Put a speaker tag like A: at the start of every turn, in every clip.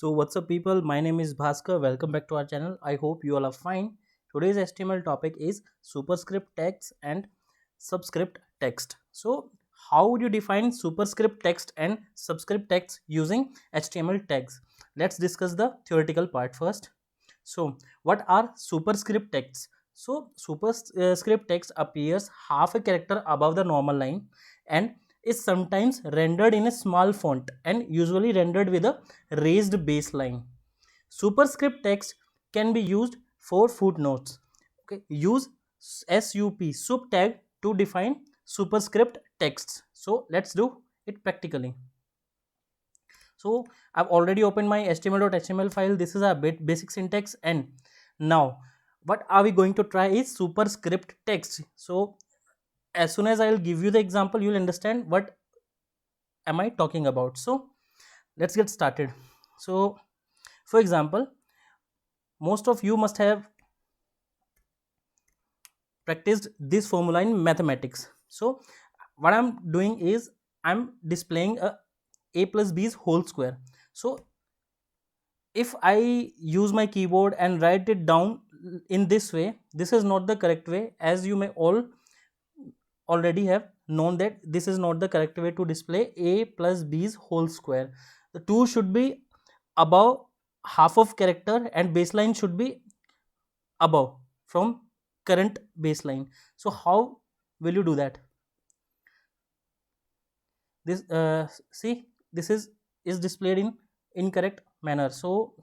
A: So what's up people, my name is Bhaskar. Welcome back to our channel. I hope you all are fine. Today's HTML topic is superscript text and subscript text. So how would you define superscript text and subscript text using HTML tags? Let's discuss the theoretical part first. So what are superscript texts? So superscript text appears half a character above the normal line and is sometimes rendered in a small font and usually rendered with a raised baseline. Superscript text can be used for footnotes. Okay, use sup tag to define superscript texts. So let's do it practically. So I've already opened my html.html file. This is a bit basic syntax, and now what are we going to try is superscript text. So as soon as I'll give you the example, you'll understand what am I talking about. So let's get started. So for example, most of you must have practiced this formula in mathematics. So what I'm doing is I'm displaying a plus b's whole square. So if I use my keyboard and write it down in this way, this is not the correct way, as you may all already have known that this is not the correct way to display a plus b's whole square. The 2 should be above half of character and baseline should be above from current baseline. So how will you do that? This see, this is displayed in incorrect manner. So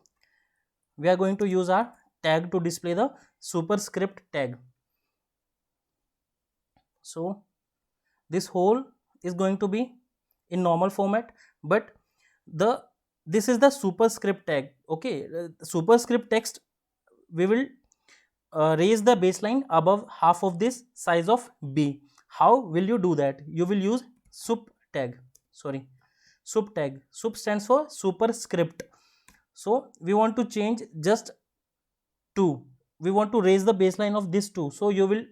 A: we are going to use our tag to display the superscript tag. So this whole is going to be in normal format, but this is the superscript tag. Okay, superscript text, we will raise the baseline above half of this size of b. How will you do that? You will use sup tag. Sup tag. Sup stands for superscript. So we want to change just 2. We want to raise the baseline of this 2. So you will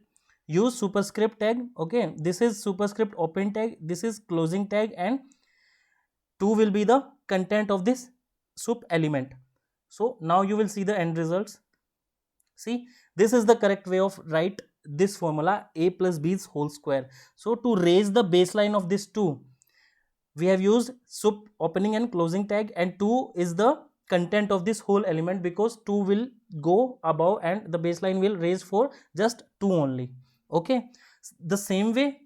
A: use superscript tag. Okay, this is superscript open tag, this is closing tag, and 2 will be the content of this sup element. So now you will see the end results. See, this is the correct way of write this formula, a plus b's whole square. So to raise the baseline of this 2, we have used sup opening and closing tag, and 2 is the content of this whole element because 2 will go above and the baseline will raise for just 2 only. Okay, the same way,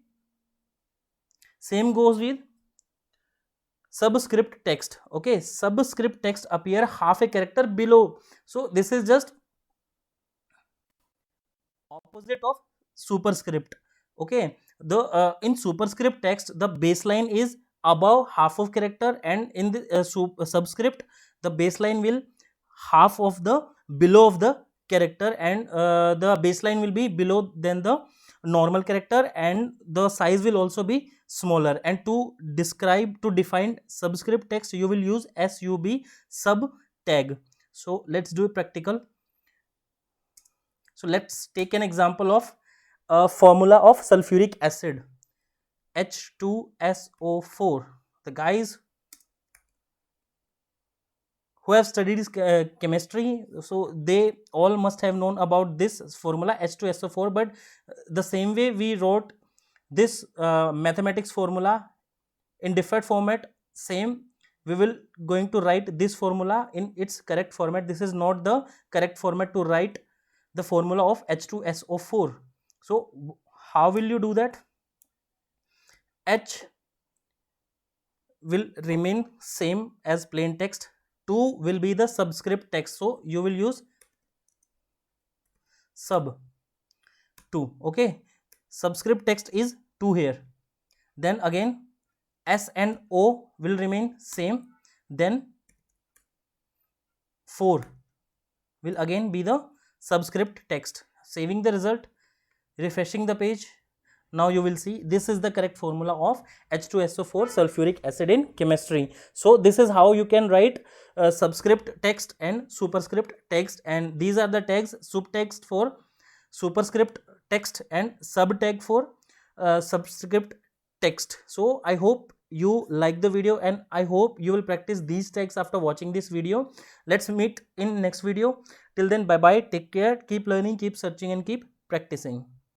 A: same goes with subscript text. Okay, subscript text appear half a character below. So this is just opposite of superscript. Okay, the in superscript text the baseline is above half of character, and in the subscript the baseline will half of the below of the character, and the baseline will be below than the normal character, and the size will also be smaller. And to describe, to define subscript text, you will use sub tag. So let's do a practical. So let's take an example of a formula of sulfuric acid, H2SO4. The guys who have studied chemistry, so they all must have known about this formula H2SO4, but the same way we wrote this mathematics formula in different format, same we will going to write this formula in its correct format. This is not the correct format to write the formula of H2SO4. So how will you do that? H will remain same as plain text, 2 will be the subscript text, so you will use sub 2. Okay, subscript text is 2 here. Then again S and O will remain same, then 4 will again be the subscript text. Saving the result, refreshing the page, now you will see this is the correct formula of H2SO4 sulfuric acid in chemistry. So this is how you can write subscript text and superscript text, and these are the tags: subtext for superscript text and sub tag for subscript text. So I hope you like the video, and I hope you will practice these tags after watching this video. Let's meet in next video. Till then, bye bye, take care, keep learning, keep searching, and keep practicing.